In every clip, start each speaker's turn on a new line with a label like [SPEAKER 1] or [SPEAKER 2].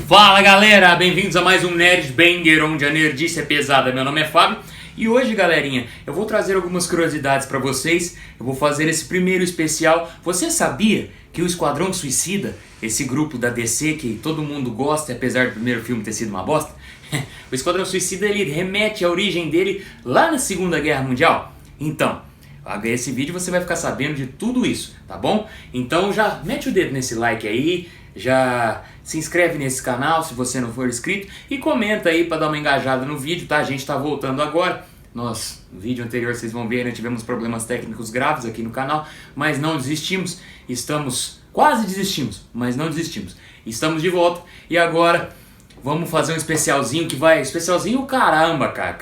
[SPEAKER 1] Fala galera, bem-vindos a mais um Nerd Banger, onde a nerdice é pesada. Meu nome é Fábio e hoje, galerinha, eu vou trazer algumas curiosidades pra vocês. Eu vou fazer esse primeiro especial. Você sabia que o Esquadrão Suicida, esse grupo da DC que todo mundo gosta, apesar do primeiro filme ter sido uma bosta, o Esquadrão Suicida ele remete à origem dele lá na Segunda Guerra Mundial? Então, esse vídeo você vai ficar sabendo de tudo isso, tá bom? Então já mete o dedo nesse like aí, já se inscreve nesse canal se você não for inscrito e comenta aí para dar uma engajada no vídeo, tá? A gente tá voltando agora. No vídeo anterior vocês vão ver, né? Tivemos problemas técnicos graves aqui no canal, mas não desistimos. Quase desistimos, mas não desistimos. Estamos de volta e agora vamos fazer um especialzinho que vai... Especialzinho caramba, cara.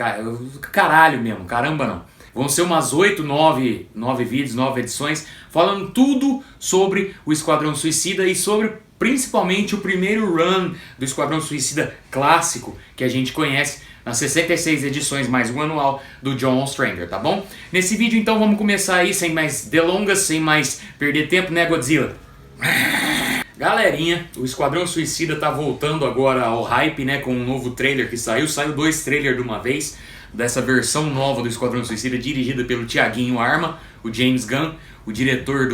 [SPEAKER 1] Caralho mesmo, caramba não. Vão ser umas 9 vídeos, 9 edições, falando tudo sobre o Esquadrão Suicida e sobre principalmente o primeiro run do Esquadrão Suicida clássico que a gente conhece, nas 66 edições mais um anual do John Ostrander, tá bom? Nesse vídeo então vamos começar aí sem mais delongas, sem mais perder tempo, né, Godzilla? Galerinha, o Esquadrão Suicida tá voltando agora ao hype, né, com um novo trailer que saiu 2 trailers de uma vez, dessa versão nova do Esquadrão Suicida, dirigida pelo Thiaguinho Arma, o James Gunn, o diretor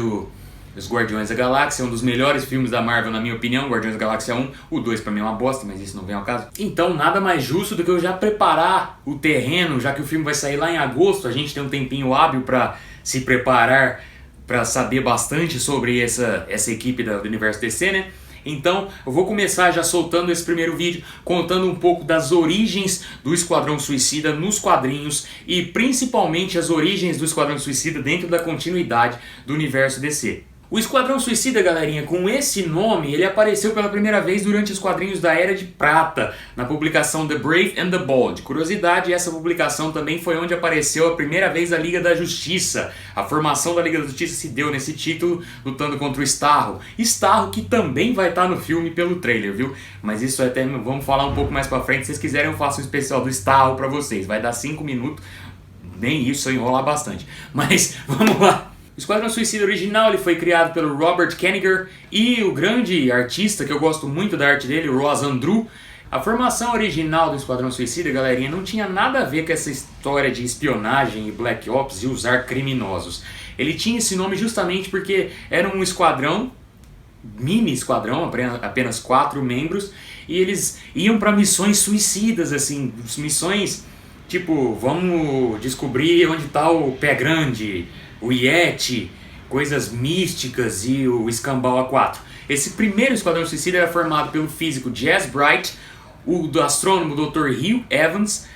[SPEAKER 1] dos Guardiões da Galáxia, um dos melhores filmes da Marvel na minha opinião, Guardiões da Galáxia 1, o 2 pra mim é uma bosta, mas isso não vem ao caso. Então nada mais justo do que eu já preparar o terreno, já que o filme vai sair lá em agosto, a gente tem um tempinho hábil pra se preparar, pra saber bastante sobre essa equipe do universo DC, né? Então eu vou começar já soltando esse primeiro vídeo, contando um pouco das origens do Esquadrão Suicida nos quadrinhos e principalmente as origens do Esquadrão Suicida dentro da continuidade do universo DC. O Esquadrão Suicida, galerinha, com esse nome, ele apareceu pela primeira vez durante os quadrinhos da Era de Prata, na publicação The Brave and the Bold. Curiosidade, essa publicação também foi onde apareceu a primeira vez a Liga da Justiça. A formação da Liga da Justiça se deu nesse título, lutando contra o Starro. Starro que também vai estar no filme pelo trailer, viu? Mas isso até vamos falar um pouco mais pra frente. Se vocês quiserem eu faço um especial do Starro pra vocês. Vai dar 5 minutos, nem isso, eu enrolar bastante. Mas vamos lá. O Esquadrão Suicida original ele foi criado pelo Robert Kanigher e o grande artista, que eu gosto muito da arte dele, o Ross Andru. A formação original do Esquadrão Suicida, galerinha, não tinha nada a ver com essa história de espionagem e Black Ops e usar criminosos. Ele tinha esse nome justamente porque era um esquadrão, mini esquadrão, apenas 4 membros, e eles iam para missões suicidas, assim, missões tipo, vamos descobrir onde está o Pé Grande, o Yeti, coisas místicas e o Escambau A4. Esse primeiro Esquadrão Suicida era formado pelo físico Jazz Bright, o do astrônomo Dr. Hugh Evans,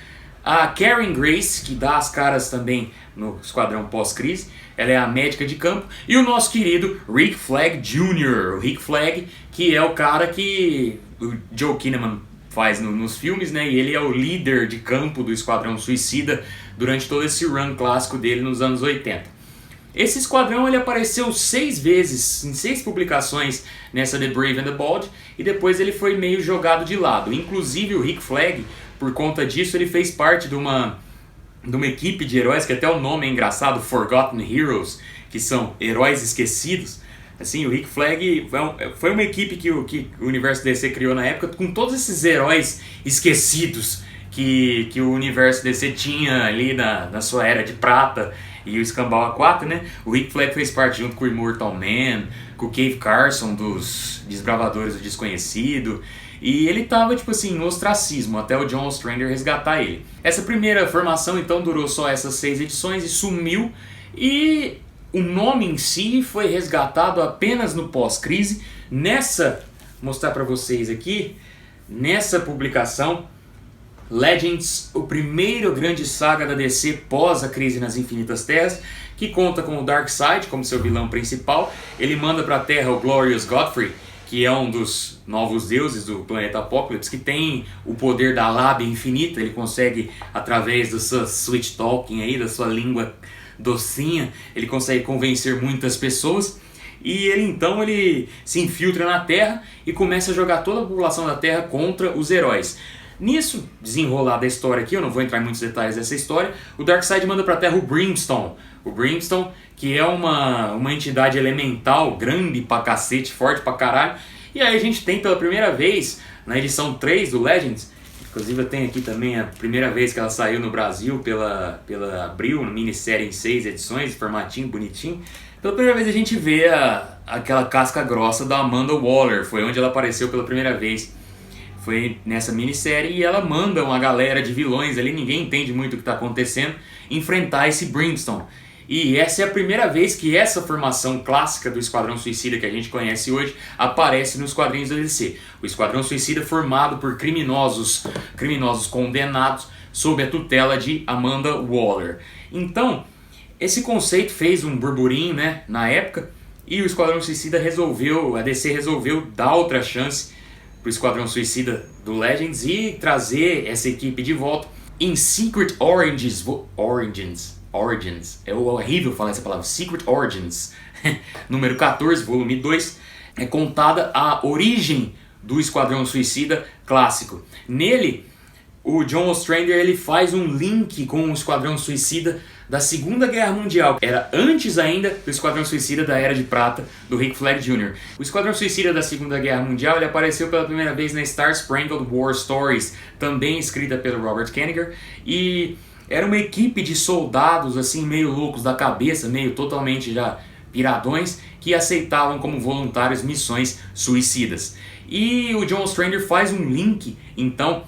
[SPEAKER 1] a Karen Grace, que dá as caras também no Esquadrão pós-crise, ela é a médica de campo, e o nosso querido Rick Flag Jr., o Rick Flag, que é o cara que o Joe Kinnaman faz nos filmes, né? E ele é o líder de campo do Esquadrão Suicida durante todo esse run clássico dele nos anos 80. Esse esquadrão ele apareceu 6 vezes, em 6 publicações nessa The Brave and the Bold, e depois ele foi meio jogado de lado. Inclusive o Rick Flag, por conta disso, ele fez parte de uma equipe de heróis, que até o nome é engraçado, Forgotten Heroes, que são heróis esquecidos. Assim, o Rick Flag foi uma equipe que o universo DC criou na época, com todos esses heróis esquecidos que o universo DC tinha ali na sua Era de Prata e o Escambau A4, né? O Rick Flag fez parte junto com o Immortal Man, com o Cave Carson dos Desbravadores do Desconhecido, e ele tava, tipo assim, no ostracismo, até o John Ostrander resgatar ele. Essa primeira formação, então, durou só essas 6 edições e sumiu, e o nome em si foi resgatado apenas no pós-crise. Mostrar pra vocês aqui, nessa publicação, Legends, o primeiro grande saga da DC pós a crise nas Infinitas Terras, que conta com o Darkseid como seu vilão principal. Ele manda para a Terra o Glorious Godfrey, que é um dos novos deuses do planeta Apokolips, que tem o poder da lábia infinita. Ele consegue, através do seu sweet talking aí, da sua língua docinha, ele consegue convencer muitas pessoas. E ele se infiltra na Terra e começa a jogar toda a população da Terra contra os heróis. Nisso, desenrolar da história aqui, eu não vou entrar em muitos detalhes dessa história, o Darkseid manda pra Terra o Brimstone. O Brimstone, que é uma entidade elemental grande pra cacete, forte pra caralho, E aí a gente tem pela primeira vez, na edição 3 do Legends, inclusive eu tenho aqui também a primeira vez que ela saiu no Brasil pela Abril, minissérie em 6 edições, formatinho, bonitinho. Pela primeira vez a gente vê aquela casca grossa da Amanda Waller, foi onde ela apareceu pela primeira vez. Foi nessa minissérie e ela manda uma galera de vilões ali, ninguém entende muito o que está acontecendo, enfrentar esse Brimstone. E essa é a primeira vez que essa formação clássica do Esquadrão Suicida que a gente conhece hoje aparece nos quadrinhos da DC. O Esquadrão Suicida formado por criminosos condenados sob a tutela de Amanda Waller. Então, esse conceito fez um burburinho, né, na época, e o Esquadrão Suicida a DC resolveu dar outra chance pro Esquadrão Suicida do Legends e trazer essa equipe de volta em Secret Origins. É horrível falar essa palavra. Secret Origins, número 14, volume 2, é contada a origem do Esquadrão Suicida clássico. Nele, o John Ostrander ele faz um link com o Esquadrão Suicida da Segunda Guerra Mundial. Era antes ainda do Esquadrão Suicida da Era de Prata, do Rick Flag Jr. O Esquadrão Suicida da Segunda Guerra Mundial ele apareceu pela primeira vez na Star Spangled War Stories, também escrita pelo Robert Kanigher, e era uma equipe de soldados assim meio loucos da cabeça, meio totalmente já piradões, que aceitavam como voluntários missões suicidas. E o John Ostrander faz um link, então,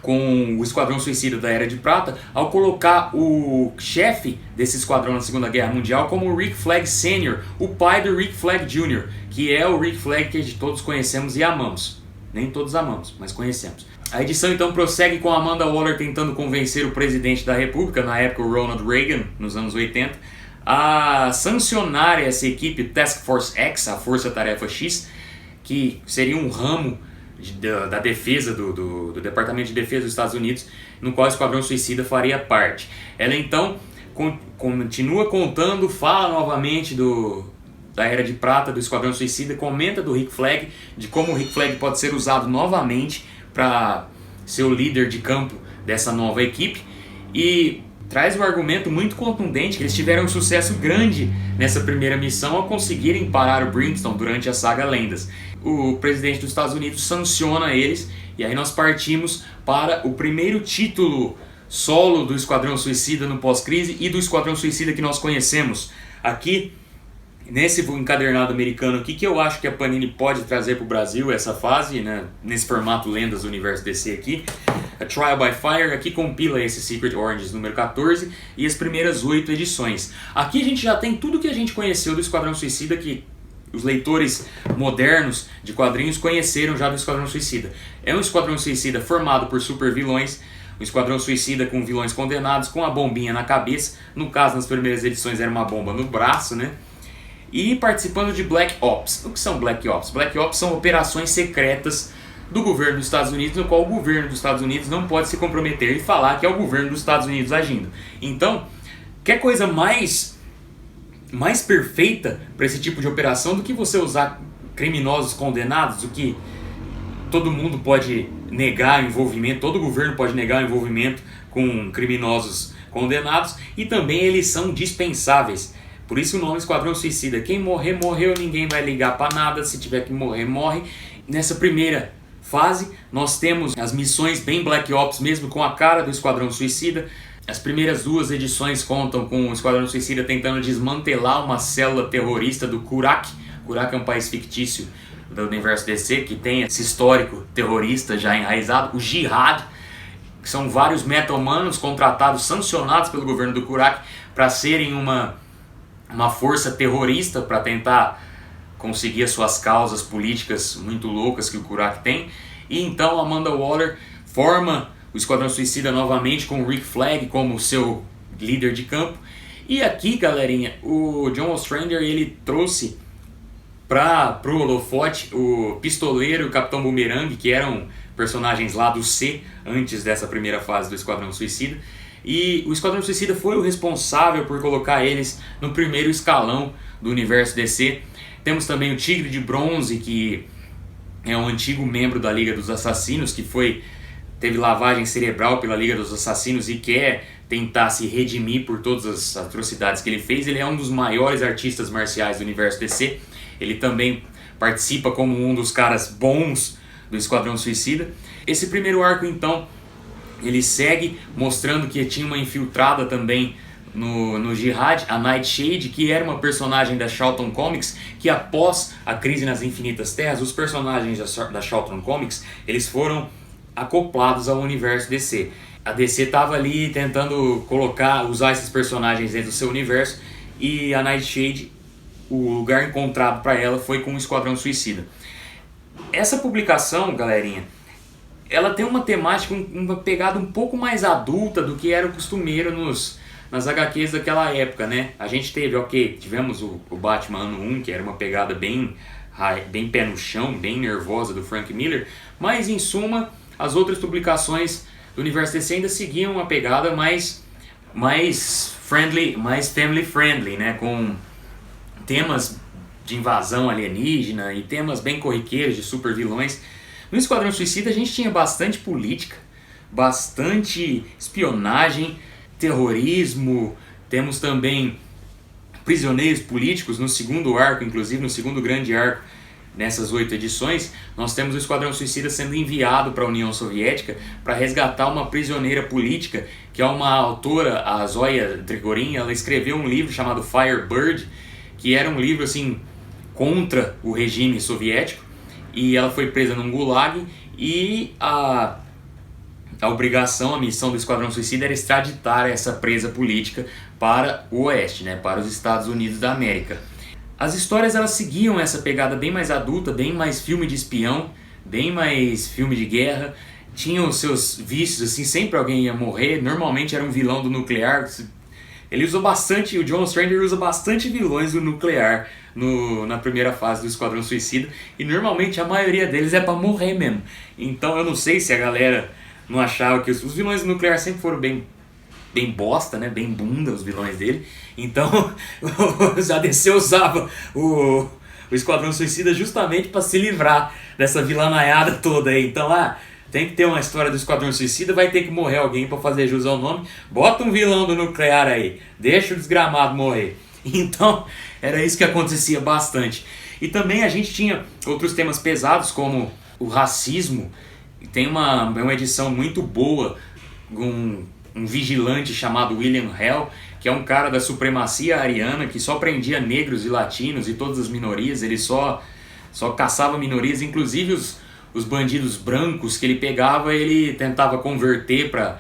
[SPEAKER 1] com o Esquadrão Suicida da Era de Prata, ao colocar o chefe desse esquadrão na Segunda Guerra Mundial como o Rick Flag Sr., o pai do Rick Flag Jr., que é o Rick Flag que todos conhecemos e amamos. Nem todos amamos, mas conhecemos. A edição então prossegue com a Amanda Waller tentando convencer o presidente da República, na época o Ronald Reagan, nos anos 80, a sancionar essa equipe Task Force X, a Força Tarefa X, que seria um ramo da defesa, do Departamento de Defesa dos Estados Unidos, no qual o Esquadrão Suicida faria parte. Ela então continua contando, fala novamente da Era de Prata, do Esquadrão Suicida, comenta do Rick Flag, de como o Rick Flag pode ser usado novamente para ser o líder de campo dessa nova equipe, e traz um argumento muito contundente que eles tiveram um sucesso grande nessa primeira missão ao conseguirem parar o Brimstone durante a saga Lendas. O presidente dos Estados Unidos sanciona eles, e aí nós partimos para o primeiro título solo do Esquadrão Suicida no pós-crise e do Esquadrão Suicida que nós conhecemos. Aqui, nesse encadernado americano aqui, que eu acho que a Panini pode trazer para o Brasil essa fase, né, nesse formato Lendas do Universo DC aqui, a Trial by Fire, aqui compila esse Secret Origins número 14 e as primeiras 8 edições. Aqui a gente já tem tudo que a gente conheceu do Esquadrão Suicida, que os leitores modernos de quadrinhos conheceram já do Esquadrão Suicida. É um Esquadrão Suicida formado por super vilões, um Esquadrão Suicida com vilões condenados, com a bombinha na cabeça, no caso nas primeiras edições era uma bomba no braço, né? E participando de Black Ops. O que são Black Ops? Black Ops são operações secretas do governo dos Estados Unidos, no qual o governo dos Estados Unidos não pode se comprometer e falar que é o governo dos Estados Unidos agindo. Então, quer coisa mais perfeita para esse tipo de operação do que você usar criminosos condenados, o que todo mundo pode negar envolvimento, todo governo pode negar envolvimento com criminosos condenados, e também eles são dispensáveis. Por isso o nome Esquadrão Suicida. Quem morrer, morreu, ninguém vai ligar para nada, se tiver que morrer, morre. Nessa primeira fase, nós temos as missões bem Black Ops mesmo, com a cara do Esquadrão Suicida. As primeiras 2 edições contam com o Esquadrão Suicida tentando desmantelar uma célula terrorista do Kurak. Kurak é um país fictício do universo DC que tem esse histórico terrorista já enraizado. O Jihad, que são vários meta-humanos contratados, sancionados pelo governo do Kurak para serem uma força terrorista para tentar conseguir as suas causas políticas muito loucas que o Kurak tem. E então Amanda Waller forma o Esquadrão Suicida novamente com o Rick Flag como seu líder de campo. E aqui, galerinha, o John Ostrander ele trouxe pro holofote o Pistoleiro e o Capitão Boomerang, que eram personagens lá do C antes dessa primeira fase do Esquadrão Suicida. E o Esquadrão Suicida foi o responsável por colocar eles no primeiro escalão do universo DC. Temos também o Tigre de Bronze, que é um antigo membro da Liga dos Assassinos, que teve lavagem cerebral pela Liga dos Assassinos e quer tentar se redimir por todas as atrocidades que ele fez. Ele é um dos maiores artistas marciais do universo DC. Ele também participa como um dos caras bons do Esquadrão Suicida. Esse primeiro arco, então, ele segue mostrando que tinha uma infiltrada também no Jihad, a Nightshade, que era uma personagem da Charlton Comics, que após a crise nas Infinitas Terras, os personagens da Charlton Comics, eles foram acoplados ao universo DC. A DC estava ali tentando usar esses personagens dentro do seu universo, e a Nightshade, o lugar encontrado para ela foi com o Esquadrão Suicida. Essa publicação, galerinha, ela tem uma temática, uma pegada um pouco mais adulta do que era o costumeiro nas HQs daquela época, né? A gente tivemos o Batman Ano 1, que era uma pegada bem pé no chão, bem nervosa do Frank Miller, mas em suma, as outras publicações do universo DC ainda seguiam uma pegada mais friendly, mais family friendly, né? Com temas de invasão alienígena e temas bem corriqueiros de super vilões. No Esquadrão Suicida a gente tinha bastante política, bastante espionagem, terrorismo, temos também prisioneiros políticos no segundo arco, inclusive no segundo grande arco nessas 8 edições, nós temos o Esquadrão Suicida sendo enviado para a União Soviética para resgatar uma prisioneira política, que é uma autora, a Zoya Trigorin. Ela escreveu um livro chamado Firebird, que era um livro assim contra o regime soviético, e ela foi presa num gulag, e a missão do Esquadrão Suicida era extraditar essa presa política para o Oeste, né, para os Estados Unidos da América. As histórias elas seguiam essa pegada bem mais adulta, bem mais filme de espião, bem mais filme de guerra, tinham os seus vícios, assim, sempre alguém ia morrer, normalmente era um vilão do nuclear. Ele usou bastante, o John Strander usa bastante vilões do nuclear na primeira fase do Esquadrão Suicida, e normalmente a maioria deles é pra morrer mesmo. Então eu não sei se a galera não achava que os vilões do nuclear sempre foram bem bosta, né? Bem bunda os vilões dele. Então a DC usava o Esquadrão Suicida justamente para se livrar dessa vilanaiada toda aí. Então tem que ter uma história do Esquadrão Suicida, vai ter que morrer alguém para fazer jus ao nome. Bota um vilão do nuclear aí, deixa o desgramado morrer. Então era isso que acontecia bastante. E também a gente tinha outros temas pesados como o racismo. Tem uma edição muito boa, um vigilante chamado William Hell, que é um cara da supremacia ariana que só prendia negros e latinos e todas as minorias. Ele só caçava minorias, inclusive os bandidos brancos que ele pegava, ele tentava converter para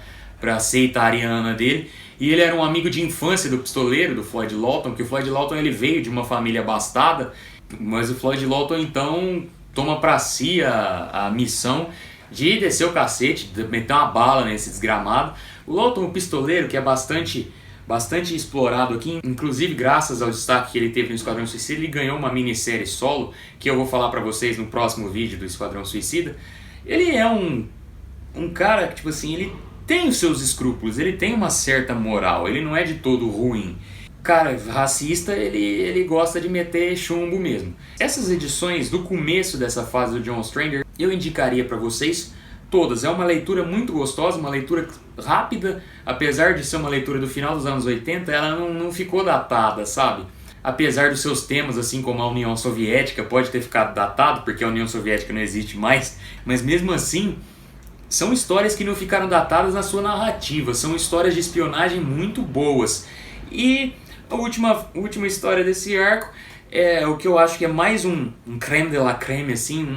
[SPEAKER 1] a seita ariana dele. E ele era um amigo de infância do pistoleiro, do Floyd Lawton, que o Floyd Lawton ele veio de uma família abastada, mas o Floyd Lawton então toma para si a missão de descer o cacete, de meter uma bala nesse desgramado. O Lawton, o pistoleiro, que é bastante explorado aqui, inclusive graças ao destaque que ele teve no Esquadrão Suicida, ele ganhou uma minissérie solo, que eu vou falar pra vocês no próximo vídeo do Esquadrão Suicida. Ele é um cara que, tipo assim, ele tem os seus escrúpulos, ele tem uma certa moral, ele não é de todo ruim. Cara, racista, ele gosta de meter chumbo mesmo. Essas edições do começo dessa fase do John Strander, eu indicaria pra vocês todas. É uma leitura muito gostosa, uma leitura rápida, apesar de ser uma leitura do final dos anos 80, ela não ficou datada, sabe? Apesar dos seus temas, assim como a União Soviética, pode ter ficado datado, porque a União Soviética não existe mais, mas mesmo assim, são histórias que não ficaram datadas na sua narrativa, são histórias de espionagem muito boas. E a última história desse arco é o que eu acho que é mais um creme de la creme, assim,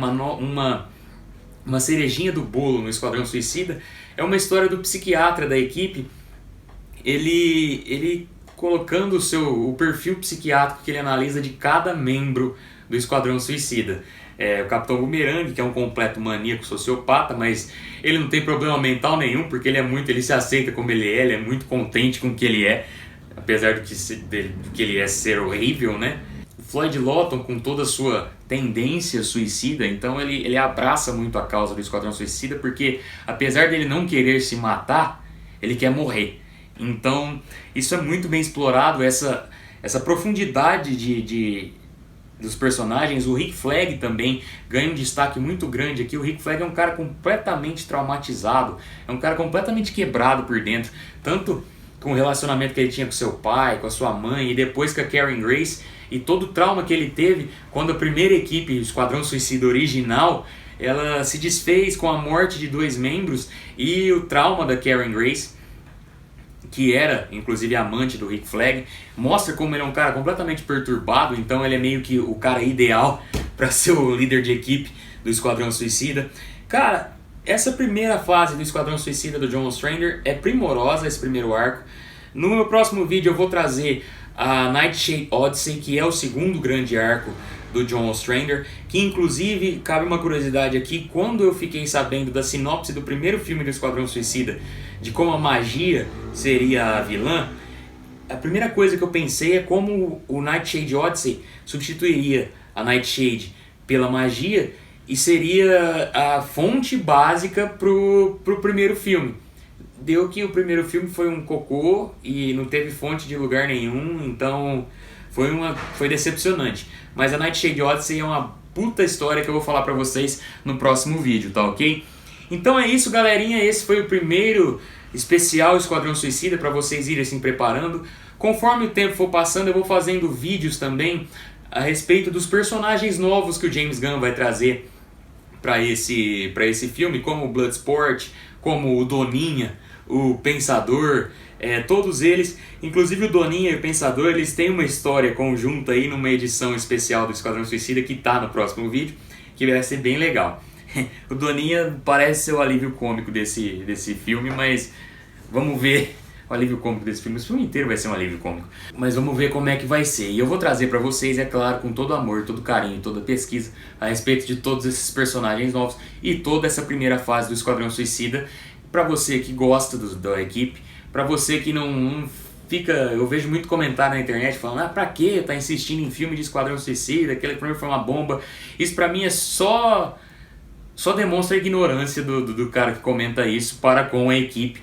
[SPEAKER 1] uma cerejinha do bolo no Esquadrão Suicida. É uma história do psiquiatra da equipe, ele colocando o perfil psiquiátrico que ele analisa de cada membro do Esquadrão Suicida. O Capitão Boomerang, que é um completo maníaco sociopata, mas ele não tem problema mental nenhum, porque ele se aceita como ele é muito contente com o que ele é, apesar do que ele é ser horrível, né? O Floyd Lawton, com toda a sua tendência suicida, então ele abraça muito a causa do Esquadrão Suicida, porque apesar dele não querer se matar, ele quer morrer. Então isso é muito bem explorado, essa profundidade dos personagens. O Rick Flag também ganha um destaque muito grande aqui. O Rick Flag é um cara completamente traumatizado, é um cara completamente quebrado por dentro, tanto com o relacionamento que ele tinha com seu pai, com a sua mãe, e depois com a Karen Grace. e todo o trauma que ele teve quando a primeira equipe, o Esquadrão Suicida original, ela se desfez com a morte de 2 membros, e o trauma da Karen Grace, que era inclusive amante do Rick Flag, mostra como ele é um cara completamente perturbado. Então ele é meio que o cara ideal para ser o líder de equipe do Esquadrão Suicida. Cara, essa primeira fase do Esquadrão Suicida do John Ostrander é primorosa, esse primeiro arco. No meu próximo vídeo eu vou trazer a Nightshade Odyssey, que é o segundo grande arco do John Ostrander, que inclusive, cabe uma curiosidade aqui, quando eu fiquei sabendo da sinopse do primeiro filme do Esquadrão Suicida, de como a magia seria a vilã, a primeira coisa que eu pensei é como o Nightshade Odyssey substituiria a Nightshade pela magia e seria a fonte básica pro primeiro filme. Deu que o primeiro filme foi um cocô e não teve fonte de lugar nenhum, então foi decepcionante. Mas a Nightshade Odyssey é uma puta história que eu vou falar pra vocês no próximo vídeo, tá ok? Então é isso, galerinha, esse foi o primeiro especial Esquadrão Suicida para vocês irem se preparando. Conforme o tempo for passando, eu vou fazendo vídeos também a respeito dos personagens novos que o James Gunn vai trazer para esse filme, como o Bloodsport, como o Doninha, o Pensador, todos eles, inclusive o Doninha e o Pensador, eles têm uma história conjunta aí numa edição especial do Esquadrão Suicida que tá no próximo vídeo, que vai ser bem legal. O Doninha parece ser o alívio cômico desse filme, mas vamos ver o alívio cômico desse filme. Esse filme inteiro vai ser um alívio cômico, mas vamos ver como é que vai ser. E eu vou trazer pra vocês, é claro, com todo amor, todo carinho, toda pesquisa a respeito de todos esses personagens novos e toda essa primeira fase do Esquadrão Suicida, pra você que gosta da equipe, pra você que não fica... Eu vejo muito comentário na internet falando, pra que tá insistindo em filme de Esquadrão Suicida, aquele primeiro foi uma bomba. Isso pra mim é só demonstra a ignorância do cara que comenta isso para com a equipe,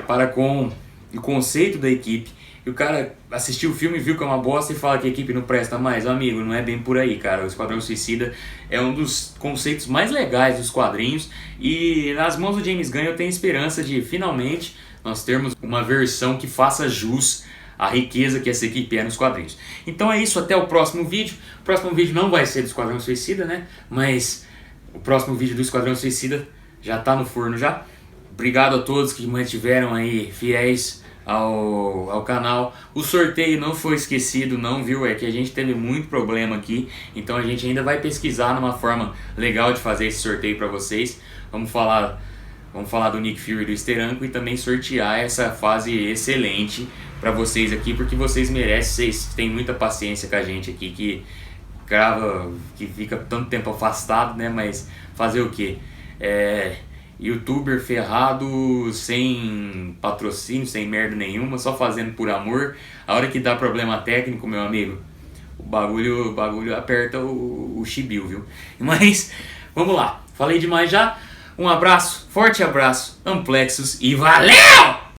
[SPEAKER 1] para com o conceito da equipe. E o cara assistiu o filme, viu que é uma bosta e fala que a equipe não presta mais. Amigo, não é bem por aí, cara. O Esquadrão Suicida é um dos conceitos mais legais dos quadrinhos, e nas mãos do James Gunn eu tenho esperança de finalmente nós termos uma versão que faça jus à riqueza que essa equipe é nos quadrinhos. Então é isso, até o próximo vídeo. O próximo vídeo não vai ser do Esquadrão Suicida, né? Mas o próximo vídeo do Esquadrão Suicida já tá no forno já. Obrigado a todos que mantiveram aí fiéis ao canal. O sorteio não foi esquecido não, viu? É que a gente teve muito problema aqui, então a gente ainda vai pesquisar numa forma legal de fazer esse sorteio para vocês. Vamos falar do Nick Fury e do Steranko e também sortear essa fase excelente para vocês aqui, porque vocês merecem, vocês têm muita paciência com a gente aqui que grava, que fica tanto tempo afastado, né? Mas fazer o que? Youtuber ferrado, sem patrocínio, sem merda nenhuma, só fazendo por amor. A hora que dá problema técnico, meu amigo, o bagulho aperta o chibio, viu? Mas vamos lá, falei demais já. Um abraço, forte abraço, amplexos e valeu!